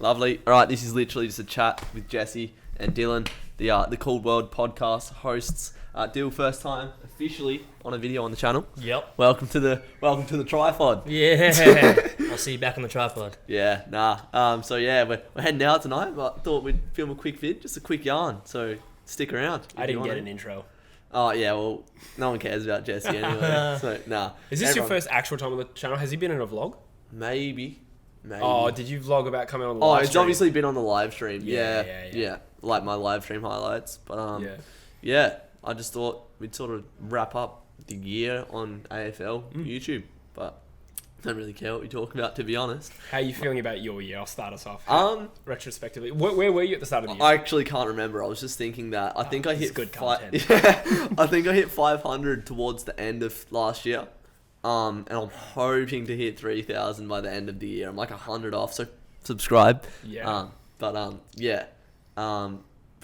Lovely. All right, this is literally just a chat with Jesse and Dylan, the Coulthard podcast hosts. Dill, first time officially on a video on the channel. Yep. Welcome to the tripod. Yeah. I'll see you back on the tripod. Yeah. Nah. So yeah, we're heading out tonight. But thought we'd film a quick vid, just a quick yarn. So stick around. I didn't get an intro. Oh yeah. Well, no one cares about Jesse anyway. So nah. Is this your first actual time on the channel? Has he been in a vlog? Maybe. Oh, did you vlog about coming on the Oh, live it's stream? obviously been on the live stream. Yeah. Yeah. Like my live stream highlights. But Yeah. I just thought we'd sort of wrap up the year on AFL YouTube, but I don't really care what we talk about, to be honest. How are you feeling about your year? I'll start us off. Retrospectively. Where were you at the start of the year? I actually can't remember. I was just thinking that I think I hit good content. I think I hit 500 towards the end of last year. And I'm hoping to hit 3,000 by the end of the year. I'm like 100 off, so subscribe. Yeah.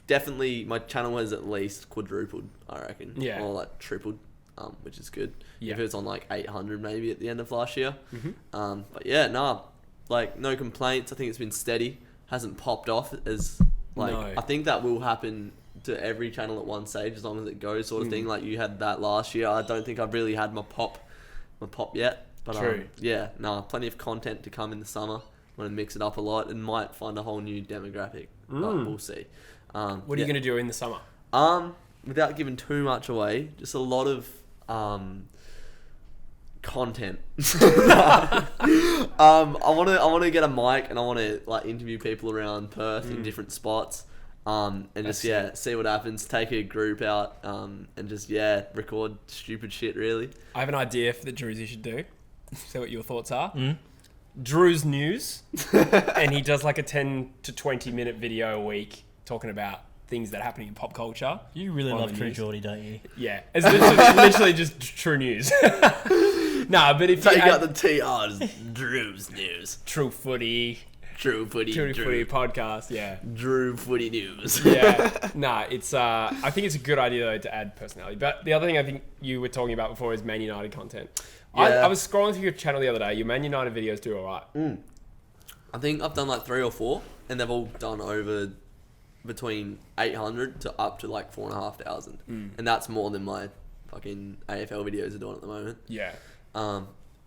Definitely my channel has at least quadrupled, I reckon. Yeah. Or like tripled, which is good. Yeah. If it was on like 800 maybe at the end of last year. Mm-hmm. But yeah, like no complaints. I think it's been steady. Hasn't popped off as like, No. I think that will happen to every channel at one stage as long as it goes sort of thing. Like you had that last year. I don't think I've really had my pop yet. But True. Plenty of content to come in the summer. I'm going to mix it up a lot and might find a whole new demographic. But we'll see. What are you going to do in the summer? Without giving too much away, just a lot of content. I want to get a mic and I want to like interview people around Perth in different spots. And just see what happens. Take a group out and just record stupid shit. Really, I have an idea for the Drewzy should do. See what your thoughts are. Drew's News, and he does like a 10 to 20 minute video a week talking about things that are happening in pop culture. You really On love the True news. Geordie, don't you? Yeah, it's literally just true news. Nah, but if take you out add the TRs. Drew's News. True Footy, True Footy. True Footy podcast, yeah. Drew Footy News. Yeah, nah, it's I think it's a good idea though to add personality. But the other thing I think you were talking about before is Man United content. Yeah. I was scrolling through your channel the other day. Your Man United videos do alright. I think I've done like 3 or 4, and they've all done over between 800 to up to like 4,500, and that's more than my fucking AFL videos are doing at the moment. Yeah.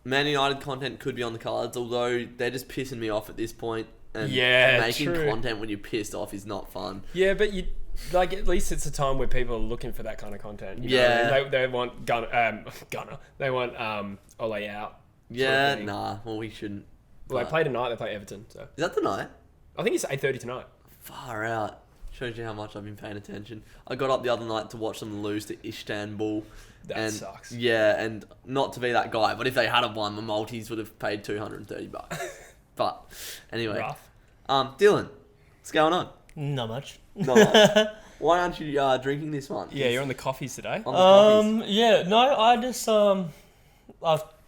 Man United content could be on the cards, although they're just pissing me off at this point. And Yeah, making true. content when you're pissed off is not fun. Yeah, but you like at least it's a time where people are looking for that kind of content. You know? Yeah. They want Gunner. They want Ole out. Yeah, thing. nah. Well, we shouldn't. Well, they But- play tonight. They play Everton. So Is that the night? I think it's 8:30 tonight. Far out. Shows you how much I've been paying attention. I got up the other night to watch them lose to Istanbul. That sucks. Yeah, and not to be that guy, but if they had have won, the Maltese would have paid $230. But anyway, Rough. Dylan, what's going on? Not much. No. Why aren't you drinking this one? Yeah, you're on the coffees today. On the coffees. Yeah, no, I just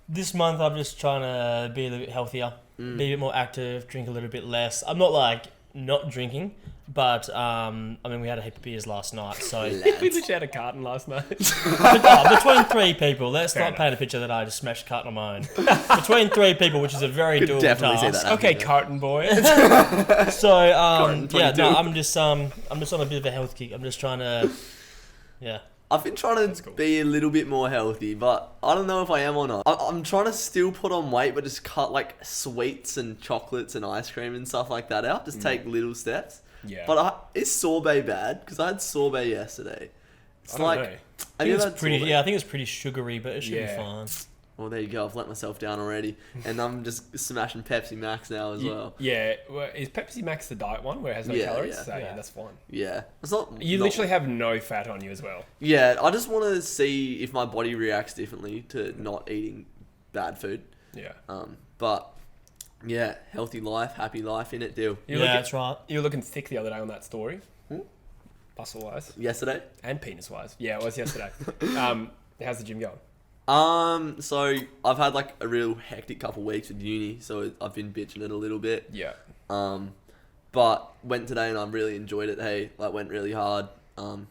this month I'm just trying to be a little bit healthier, be a bit more active, drink a little bit less. I'm not like not drinking, but I mean we had a heap of beers last night, so We literally had a carton last night. between 3 people, let's Fair not enough. paint a picture that I just smashed a carton on my own. Between 3 people, which is a very Could doable definitely see task. that. Okay, carton boy. So Carton yeah, 22. no, I'm just on a bit of a health kick. I'm just trying to, yeah. I've been trying to cool. be a little bit more healthy, but I don't know if I am or not. I'm trying to still put on weight, but just cut like sweets and chocolates and ice cream and stuff like that out. Just take little steps. Yeah. But is sorbet bad? Because I had sorbet yesterday. It's I don't like, know. have I you think ever it's had pretty. sorbet? Yeah, I think it's pretty sugary, but it should Yeah. be fine. Well, there you go. I've let myself down already, and I'm just smashing Pepsi Max now as well. Yeah. Well, is Pepsi Max the diet one where it has no Yeah, calories? yeah. So Yeah. yeah, that's fine. Yeah, it's not. You not- literally have no fat on you as well. Yeah, I just want to see if my body reacts differently to not eating bad food. Yeah. But yeah, healthy life, happy life in it. Deal. You Yeah, look that's right. You were looking thick the other day on that story. Hmm? Muscle wise Yesterday. and penis wise. Yeah, it was yesterday. How's the gym going? So I've had like a real hectic couple weeks with uni, so I've been bitching it a little bit. Yeah. But went today and I really enjoyed it. Hey, like went really hard.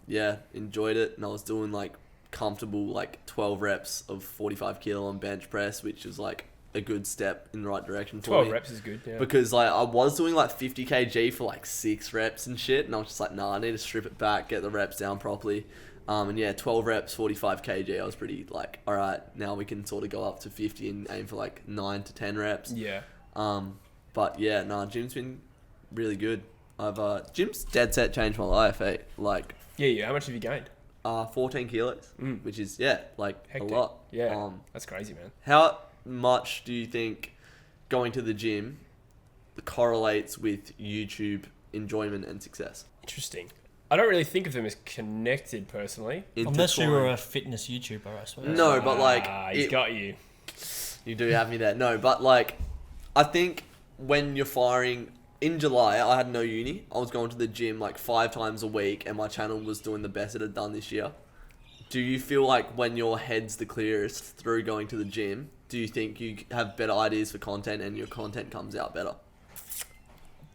Yeah, enjoyed it, and I was doing like comfortable like 12 reps of 45 kilo on bench press, which was like a good step in the right direction for 12 me. reps is good, yeah. Because like I was doing like 50 kg for like 6 reps and shit, and I was just like, nah, I need to strip it back, get the reps down properly. And yeah, 12 reps, 45 kg, I was pretty like, all right, now we can sort of go up to 50 and aim for like 9 to 10 reps. Yeah. But yeah, nah, gym's been really good. Gym's dead set changed my life, eh? Like, Yeah, how much have you gained? 14 kilos, which is, like Hectic. a lot. Yeah, that's crazy, man. How much do you think going to the gym correlates with YouTube enjoyment and success? Interesting. I don't really think of them as connected personally. Unless you were a fitness YouTuber, I suppose. No, but like... He's got you. You do have me there. No, but like, I think when you're firing... In July, I had no uni. I was going to the gym like 5 times a week, and my channel was doing the best it had done this year. Do you feel like when your head's the clearest through going to the gym, do you think you have better ideas for content and your content comes out better?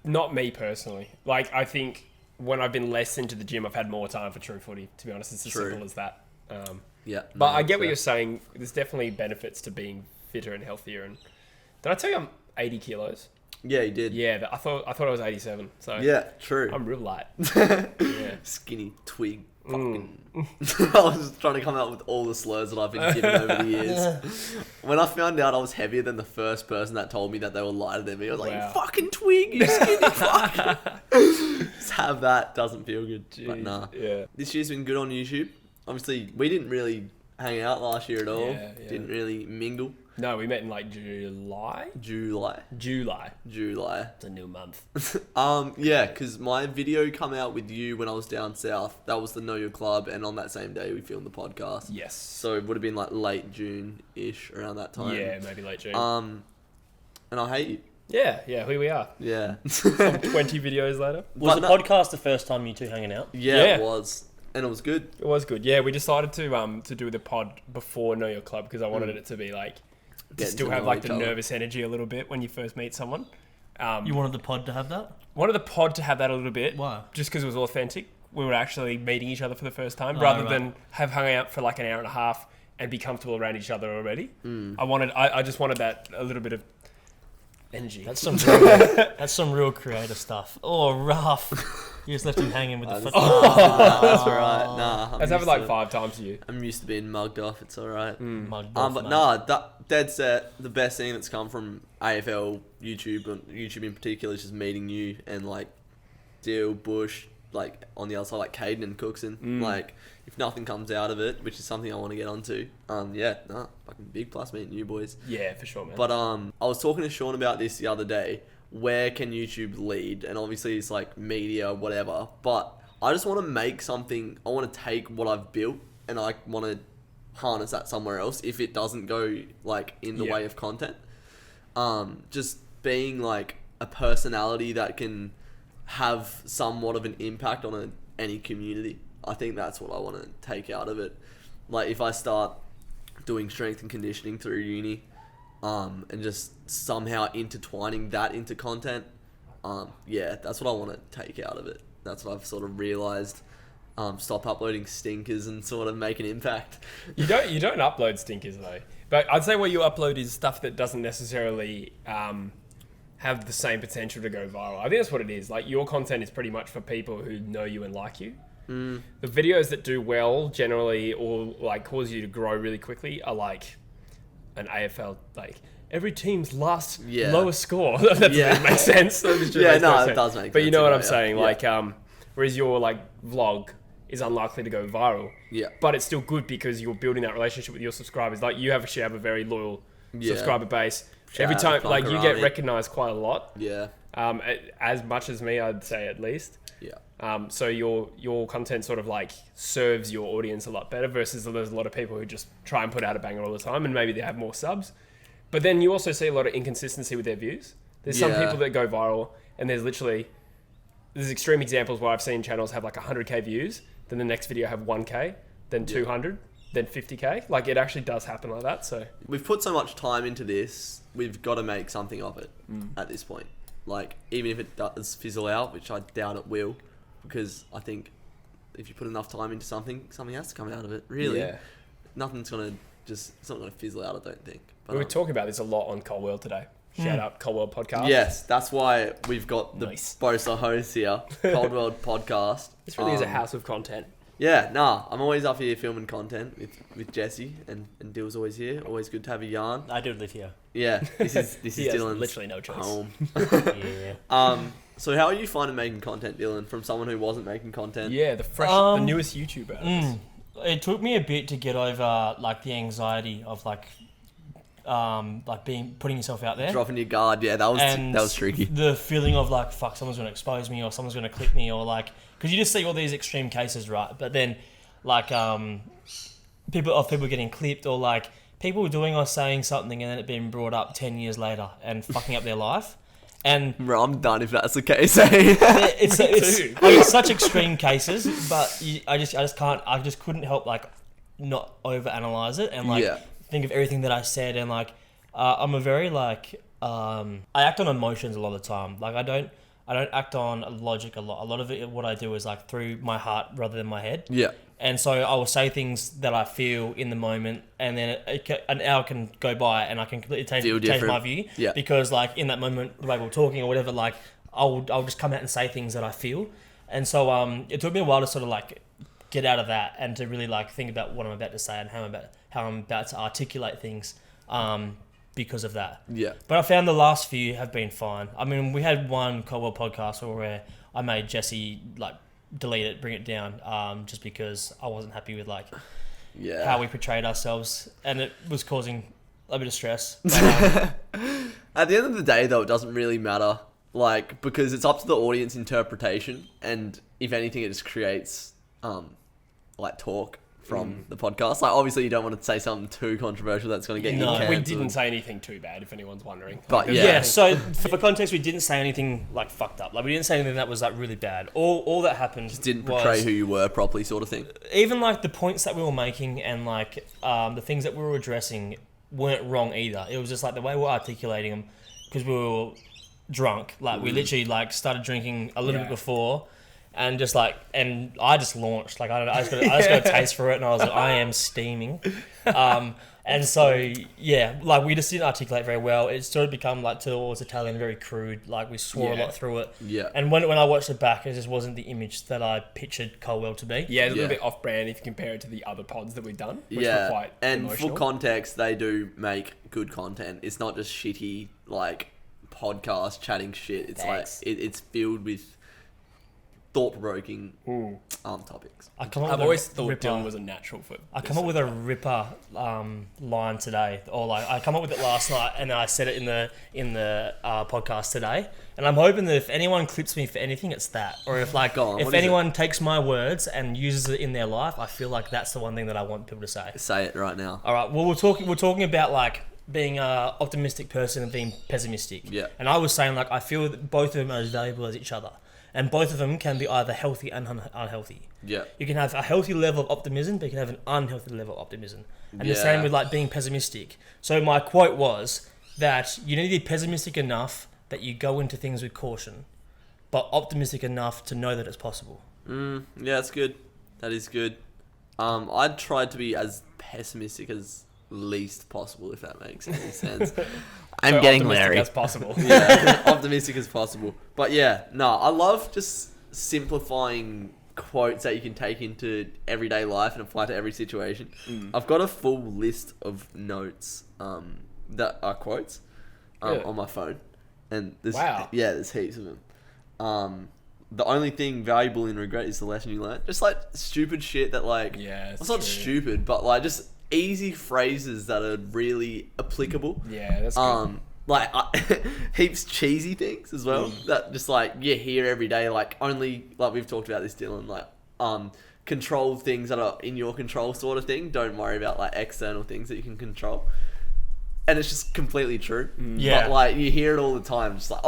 Not me personally. Like, I think when I've been less into the gym, I've had more time for true footy. To be honest, it's as simple as that. Yeah. But I get what you're saying. There's definitely benefits to being fitter and healthier. And did I tell you I'm 80 kilos? Yeah, you did. Yeah, I thought I was 87. So Yeah, true. I'm real light. Yeah. Skinny twig. Fucking. I was just trying to come out with all the slurs that I've been given over the years. When I found out I was heavier than the first person that told me that they were lighter than me, I was like, Wow. you fucking twig, you skinny fuck. Just have that. Doesn't feel good. But nah. Yeah. This year's been good on YouTube. Obviously, we didn't really hang out last year at all. Yeah. Didn't really mingle. No, we met in like July. It's a new month. Yeah, because my video come out with you when I was down south. That was the Know Your Club, and on that same day we filmed the podcast. Yes. So it would have been like late June-ish, around that time. Yeah, maybe late June. And I hate you. Yeah, here we are. Yeah. 20 videos later. Was the podcast the first time you two hanging out? Yeah, it was. And it was good. It was good. Yeah, we decided to do the pod before Know Your Club because I wanted it to be like to Getting still to have know like each the other. nervous energy a little bit when you first meet someone. You wanted the pod to have that? Wanted the pod to have that a little bit. Why? Just because it was authentic. We were actually meeting each other for the first time, Oh, rather right. than have hung out for like an hour and a half and be comfortable around each other already. I just wanted that a little bit of energy. That's some real creative stuff. Oh, rough. You just left him hanging with the foot. Nah, that's alright. Nah, Let's have it like 5 times to you. I'm used to being mugged off. It's alright. Mugged off, But mate. nah, dead set. The best thing that's come from AFL, YouTube, and YouTube in particular, is just meeting you and like Deal, Bush, like on the other side, like Caden and Cookson. Like, if nothing comes out of it, which is something I want to get onto, fucking big plus meeting you boys. Yeah, for sure, man. But I was talking to Sean about this the other day. Where can YouTube lead? And obviously it's like media, whatever. But I just want to make something. I want to take what I've built and I want to harness that somewhere else if it doesn't go like in the way of content. Just being like a personality that can have somewhat of an impact on any community. I think that's what I want to take out of it. Like if I start doing strength and conditioning through uni, and just somehow intertwining that into content, that's what I want to take out of it. That's what I've sort of realized. Stop uploading stinkers and sort of make an impact. You don't upload stinkers though. But I'd say what you upload is stuff that doesn't necessarily have the same potential to go viral. I think that's what it is. Like your content is pretty much for people who know you and like you. The videos that do well generally or like cause you to grow really quickly are like an AFL, like every team's lowest score. That doesn't make sense. It does make sense. But you know what I'm saying? Like, whereas your like vlog is unlikely to go viral. Yeah. But it's still good because you're building that relationship with your subscribers. Like you should have a very loyal subscriber base. Every time, like you get recognized quite a lot. Yeah. As much as me, I'd say at least. Yeah. So your content sort of like serves your audience a lot better versus there's a lot of people who just try and put out a banger all the time and maybe they have more subs. But then you also see a lot of inconsistency with their views. There's some people that go viral and there's extreme examples where I've seen channels have like 100k views, then the next video have 1k, then 200, then 50k. Like it actually does happen like that. So we've put so much time into this, we've got to make something of it at this point. Like even if it does fizzle out, which I doubt it will, because I think if you put enough time into something has to come out of it. Really, nothing's gonna just it's not going to fizzle out, I don't think. But, We were talking about this a lot on Cold World today. Shout out Cold World Podcast. Yes, that's why we've got the Nice. both our hosts here. Cold World Podcast. This really is a house of content. Yeah, nah, I'm always up here filming content with Jesse, and Dill's always here. Always good to have a yarn. I do live here. Yeah, this is He has Dylan's literally no choice. home. Yeah. So how are you finding making content, Dylan, from someone who wasn't making content? Yeah, the newest YouTuber. It took me a bit to get over like the anxiety of like putting yourself out there. Dropping your guard, yeah, that was tricky. The feeling of like, fuck, someone's going to expose me or someone's going to clip me or like, because you just see all these extreme cases, right? But then like people getting clipped or like people doing or saying something and then it being brought up 10 years later and fucking up their life. And Bro, I'm done if that's the case. Eh? it's such extreme cases, but I just couldn't help like not overanalyze it and like think of everything that I said and like I'm a very like I act on emotions a lot of the time. Like I don't act on logic a lot. A lot of it, what I do is like through my heart rather than my head. Yeah. And so I will say things that I feel in the moment, and then an hour can go by, and I can completely change my view. Yeah. Because like in that moment, the way we're talking or whatever, like I'll just come out and say things that I feel, and so it took me a while to sort of like get out of that and to really like think about what I'm about to say and how I'm about to articulate things. Because of that. Yeah. But I found the last few have been fine. I mean, we had one Cold World podcast where I made Jesse like delete it, bring it down, just because I wasn't happy with like how we portrayed ourselves, and it was causing a bit of stress. But, at the end of the day, though, it doesn't really matter, like, because it's up to the audience interpretation, and if anything, it just creates like talk from the podcast. Like, obviously, you don't want to say something too controversial that's going to get you cancelled. We didn't say anything too bad, if anyone's wondering. But yeah, so for context, we didn't say anything like fucked up. Like we didn't say anything that was like really bad. All that happened just didn't portray who you were properly, sort of thing. Even like the points that we were making and like the things that we were addressing weren't wrong either. It was just like the way we were articulating them, because we were drunk. Like we literally like started drinking a little bit before. And just like, and I just launched. Like I just got a taste for it, and I was like, I am steaming. And so like we just didn't articulate very well. It sort of become like towards Italian, very crude. Like we swore a lot through it. Yeah. And when I watched it back, it just wasn't the image that I pictured Colwell to be. Yeah, it's a little bit off-brand if you compare it to the other pods that we've done. Which were quite emotional. For context, they do make good content. It's not just shitty like podcast chatting shit. It's like it's filled with thought-provoking topics. I've always thought Dylan was a natural for I come up with a ripper line today, or like I come up with it last night, and then I said it in the podcast today. And I'm hoping that if anyone clips me for anything, it's that, or if like if anyone takes my words and uses it in their life, I feel like that's the one thing that I want people to say. Say it right now. All right. Well, we're talking about like being an optimistic person and being pessimistic. Yeah. And I was saying like I feel that both of them are as valuable as each other. And both of them can be either healthy and unhealthy. Yeah. You can have a healthy level of optimism, but you can have an unhealthy level of optimism. And the same with like being pessimistic. So my quote was that you need to be pessimistic enough that you go into things with caution, but optimistic enough to know that it's possible. Yeah, that's good. That is good. I'd try to be as pessimistic as least possible, if that makes any sense. I'm getting Larry. As possible. Yeah, optimistic as possible. But yeah, I love just simplifying quotes that you can take into everyday life and apply to every situation. I've got a full list of notes that are quotes on my phone, and there's heaps of them. The only thing valuable in regret is the lesson you learn. Just like stupid shit that like it's not stupid, but like just easy phrases that are really applicable. Yeah, that's good. Like heaps cheesy things as well that just like you hear every day. Like only like we've talked about this, Dylan. Like control things that are in your control, sort of thing. Don't worry about like external things that you can control. And it's just completely true. Yeah. But like you hear it all the time. Just like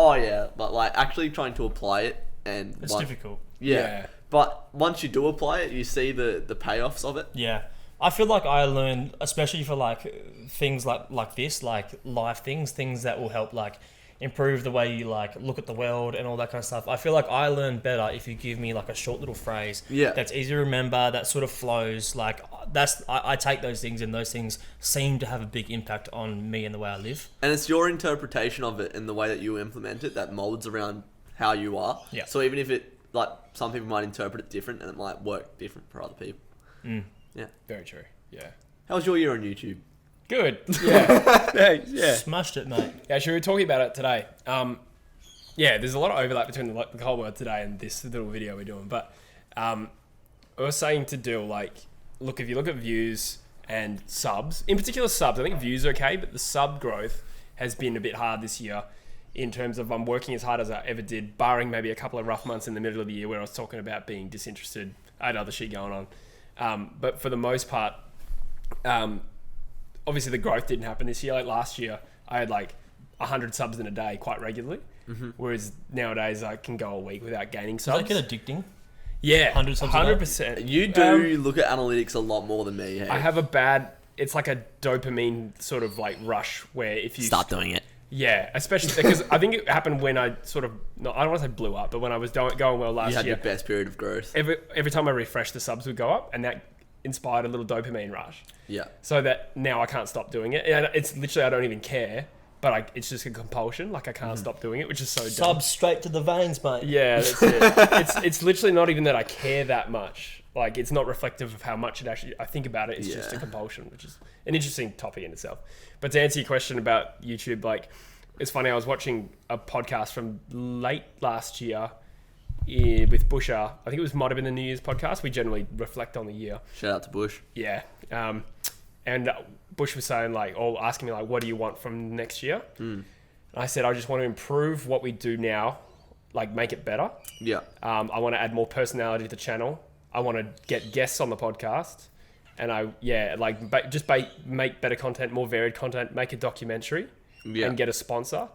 but like actually trying to apply it and it's difficult. Yeah. But once you do apply it, you see the payoffs of it. Yeah. I feel like I learned, especially for like things like this, like life things that will help like improve the way you like look at the world and all that kind of stuff. I feel like I learn better if you give me like a short little phrase that's easy to remember, that sort of flows. Like I take those things, and those things seem to have a big impact on me and the way I live. And it's your interpretation of it and the way that you implement it that molds around how you are. Yeah. So even if it, like, some people might interpret it different and it might work different for other people. Yeah. Very true. Yeah. How was your year on YouTube? Good. Yeah. Yeah. Smashed it, mate. Yeah, actually, we were talking about it today. Yeah, there's a lot of overlap between the whole word today and this little video we're doing. But I was saying to Dill, like, look, if you look at views and subs, in particular subs, I think views are okay, but the sub growth has been a bit hard this year in terms of I'm working as hard as I ever did, barring maybe a couple of rough months in the middle of the year where I was talking about being disinterested. I had other shit going on. But for the most part, obviously the growth didn't happen this year. Like last year, I had like 100 subs in a day quite regularly. Whereas nowadays I can go a week without gaining subs. Does that get addicting? Yeah, 100 subs 100%. You do look at analytics a lot more than me. Hey? I have a bad, it's like a dopamine sort of like rush where if you start doing it. Yeah, especially because I think it happened when I sort of, no, I don't want to say blew up, but when I was going well last year. You had your best period of growth. Every time I refreshed, the subs would go up, and that inspired a little dopamine rush. Yeah. So that now I can't stop doing it. And it's literally, I don't even care, but it's just a compulsion. Like I can't stop doing it, which is so dumb. Subs straight to the veins, mate. Yeah, that's it. It's literally not even that I care that much. Like it's not reflective of how much it actually, I think about it. It's just a compulsion, which is an interesting topic in itself. But to answer your question about YouTube, like it's funny, I was watching a podcast from late last year with Busher. I think it might have been the New Year's podcast. We generally reflect on the year. Shout out to Bush. Yeah. And Bush was saying like, or asking me like, what do you want from next year? And I said, I just want to improve what we do now, like make it better. Yeah. I want to add more personality to the channel. I want to get guests on the podcast. And make better content, more varied content, make a documentary and get a sponsor.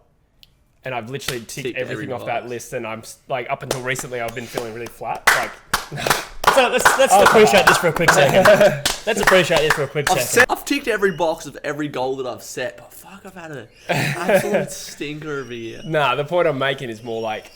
And I've literally ticked everything off that list. And I'm like, up until recently, I've been feeling really flat. Like, so let's appreciate this for a quick second. Let's appreciate this for a quick second. I've ticked every box of every goal that I've set, but fuck, I've had an absolute stinker of a year. Nah, the point I'm making is more like,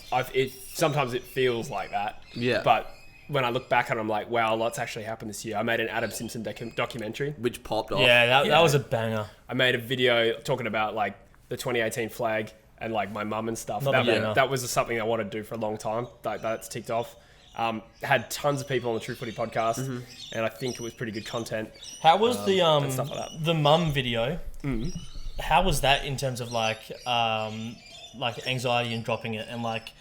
sometimes it feels like that. Yeah. But when I look back and I'm like, wow, lots actually happened this year. I made an Adam Simpson documentary. Which popped off. Yeah, that was a banger. I made a video talking about like the 2018 flag and like my mum and stuff. Not a banger. That was something I wanted to do for a long time. That's ticked off. Had tons of people on the True Footy podcast, and I think it was pretty good content. How was and stuff like that. the mum video? How was that in terms of like anxiety and dropping it, and like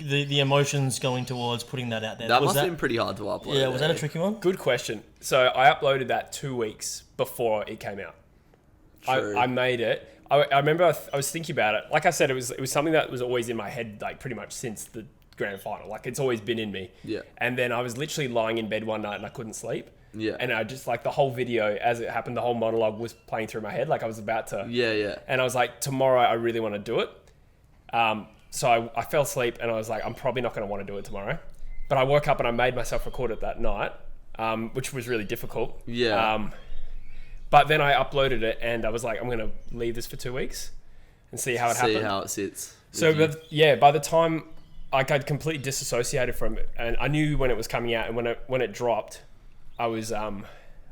the emotions going towards putting that out there? That must have been pretty hard to upload. Yeah, was that a tricky one? Good question. So I uploaded that 2 weeks before it came out. I made it. I remember I was thinking about it. Like I said, it was something that was always in my head, like pretty much since the grand final. Like it's always been in me. Yeah. And then I was literally lying in bed one night and I couldn't sleep. Yeah. And I just like the whole video as it happened, the whole monologue was playing through my head. Like I was about to. Yeah. And I was like, tomorrow I really want to do it. So I fell asleep and I was like, I'm probably not going to want to do it tomorrow. But I woke up and I made myself record it that night, which was really difficult. Yeah. But then I uploaded it and I was like, I'm going to leave this for 2 weeks and see how it happens. See how it sits. So, by the time I'd completely disassociated from it, and I knew when it was coming out, and when it dropped, I was a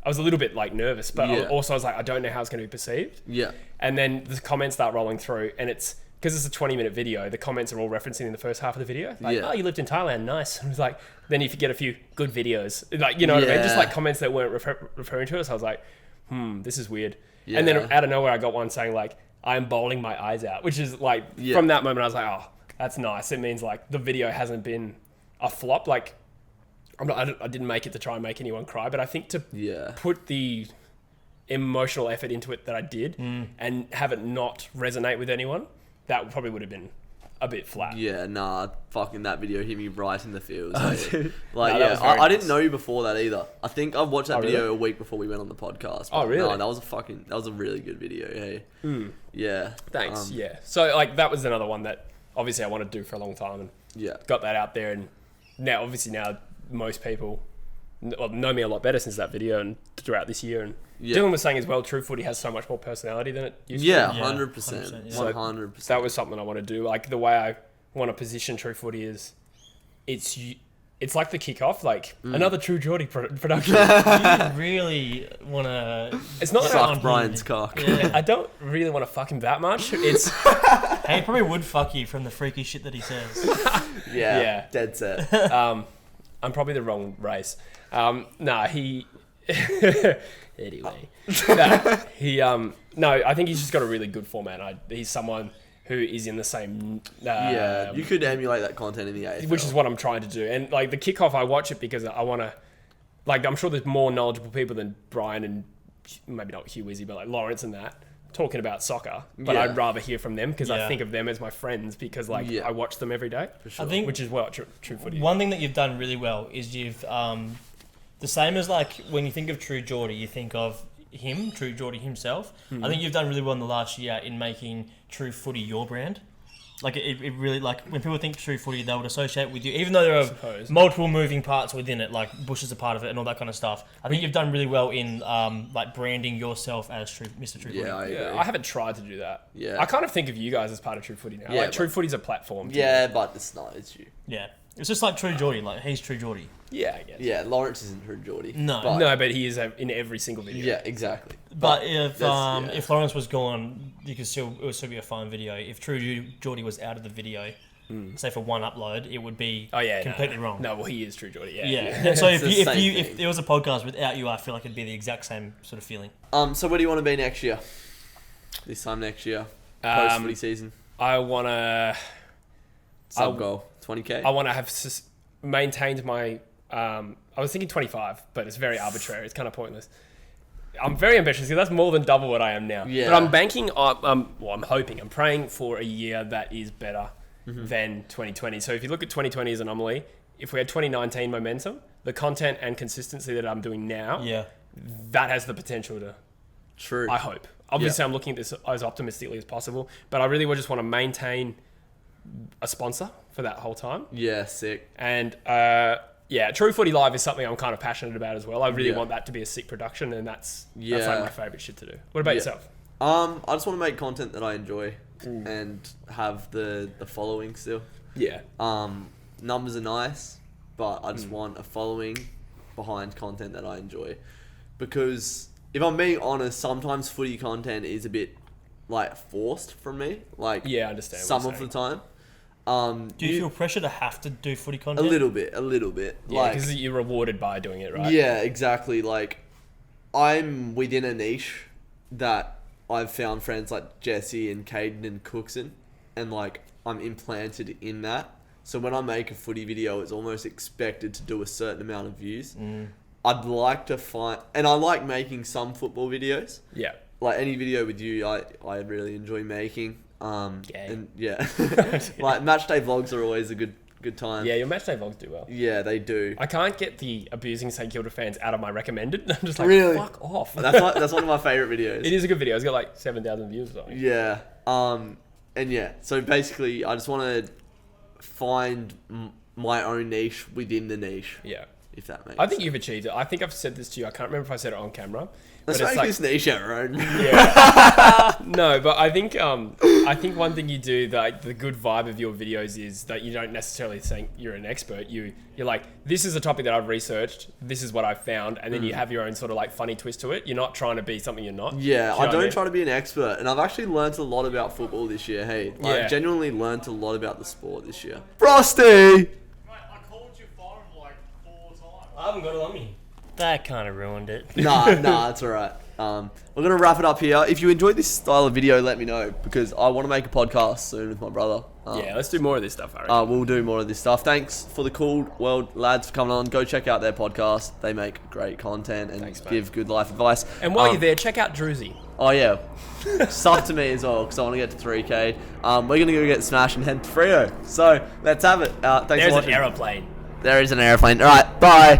little bit like nervous, but also I was like, I don't know how it's going to be perceived. Yeah. And then the comments start rolling through, and it's because it's a 20-minute video. The comments are all referencing in the first half of the video, like, oh, you lived in Thailand, nice. And it was like, then if you get a few good videos, like what I mean, just like comments that weren't referring to us. I was like, this is weird. Yeah. And then out of nowhere, I got one saying like, I'm bawling my eyes out, which is like, from that moment, I was like, oh, that's nice. It means like the video hasn't been a flop. Like I didn't make it to try and make anyone cry, but I think to put the emotional effort into it that I did and have it not resonate with anyone, that probably would have been a bit flat. Yeah, nah, fucking that video hit me right in the feels. I didn't know you before that either. I think I watched that video a week before we went on the podcast. Oh, really? No, that was a really good video. Hey. Yeah. Thanks. So like that was another one that obviously I wanted to do for a long time and got that out there. And now most people know me a lot better since that video and throughout this year. And Dylan was saying as well, True Footy has so much more personality than it used to. 100%. 100%. That was something I want to do. Like the way I want to position True Footy is it's it's like the kickoff, like another True Geordie production. You really want to... It's not that Suck Brian's cock. Yeah. I don't really want to fuck him that much. It's Hey, he probably would fuck you from the freaky shit that he says. Yeah. Dead set. I'm probably the wrong race. He anyway. I think he's just got a really good format. He's someone who is in the same You could emulate that content in the AFL. which is what I'm trying to do. And like the kickoff, I watch it because I want to, like, I'm sure there's more knowledgeable people than Brian and maybe not Hugh Wizzy, but like Lawrence and that talking about soccer. But Yeah. I'd rather hear from them because I Yeah. think of them as my friends because like I watch them every day. For sure. I think Which is what True Footy. one thing that you've done really well is you've the same as like when you think of True Geordie, you think of him, True Geordie himself. I think you've done really well in the last year in making True Footy your brand. Like it really, like when people think True Footy, they would associate with you, even though there are multiple moving parts within it, like Bush is a part of it and all that kind of stuff. I think you've done really well in like branding yourself as Mr. True Footy. Yeah, I agree. I haven't tried to do that. Yeah. I kind of think of you guys as part of True Footy now. Yeah, like True but- Footy's a platform. to Yeah, me. but it's not. It's you. Yeah. It's just like True Geordie, like he's True Geordie. Yeah, I guess. Yeah, Lawrence isn't True Geordie. No. But, No, but he is in every single video. Yeah, exactly. But if that's- yeah. if Lawrence was gone, it would still be a fine video. If True Geordie was out of the video, say for one upload, it would be completely wrong. No, well, he is True Geordie. Yeah. Yeah. And so It's the same if thing. there was a podcast without you, I feel like it'd be the exact same sort of feeling. So where do you want to be next year? This time next year, post footy season, I want to. sub goal, 20k. I want to have maintained my. I was thinking 25, but it's very arbitrary. It's kind of pointless. I'm very ambitious because that's more than double what I am now. Yeah. But I'm banking on. I'm hoping. I'm praying for a year that is better than 2020. So if you look at 2020 as an anomaly, if we had 2019 momentum, the content and consistency that I'm doing now, Yeah. that has the potential to. True. I hope. Obviously, I'm looking at this as optimistically as possible, but I really would just want to maintain a sponsor for that whole time. Yeah, sick. And True Footy Live is something I'm kind of passionate about as well. I really want that to be a sick production, and that's like my favorite shit to do. What about yourself? I just want to make content that I enjoy and have the following still. Yeah. Numbers are nice, but I just want a following behind content that I enjoy. Because if I'm being honest, sometimes footy content is a bit like forced from me. Like Yeah, I understand. some of the time. Do you feel pressure to have to do footy a content? little bit. Yeah, Like, because you're rewarded by doing it, right? yeah, exactly. Like, I'm within a niche that I've found friends like Jesse and Caden and Cookson, and like I'm implanted in that. So when I make a footy video, it's almost expected to do a certain amount of views. I'd like to find, and I like making some football videos. Yeah. Like any video with you, I really enjoy making. Gay. And yeah, like match day vlogs are always a good time. Yeah, your matchday vlogs do well. Yeah, they do. I can't get the abusing St Kilda fans out of my recommended. I'm just like, Really? fuck off. That's one of my favorite videos. It is a good video. It's got like 7,000 views or something. Yeah. And yeah, so basically, I just want to find my own niche within the niche, Yeah. if that makes I think sense. you've achieved it. I think I've said this to you. I can't remember if I said it on camera. Let's but it's make like, this niche our own. yeah. No, but I think one thing you do, that the good vibe of your videos is that you don't necessarily think you're an expert. You're like, this is a topic that I've researched. This is what I've found, and then you have your own sort of like funny twist to it. You're not trying to be something you're not. Yeah, Do you know I what don't mean? try to be an expert, and I've actually learnt a lot about football this year. Hey, like, Yeah. genuinely learnt a lot about the sport this year. Frosty! Mate, I called your phone like 4 times. I haven't got it on me. That kind of ruined it. Nah, it's alright. We're going to wrap it up here. If you enjoyed this style of video, let me know, because I want to make a podcast soon with my brother. Yeah, let's do more of this stuff, I reckon. We'll do more of this stuff. Thanks for the Cool World lads for coming on. Go check out their podcast. They make great content and Thanks, mate. give good life advice. And while you're there, check out Drewzy. Oh yeah, sub to me as well, because I want to get to 3K. We're going to go get smashed and head to Freo. So let's have it. Thanks There's for an watching. aeroplane. There is an airplane. All right, bye.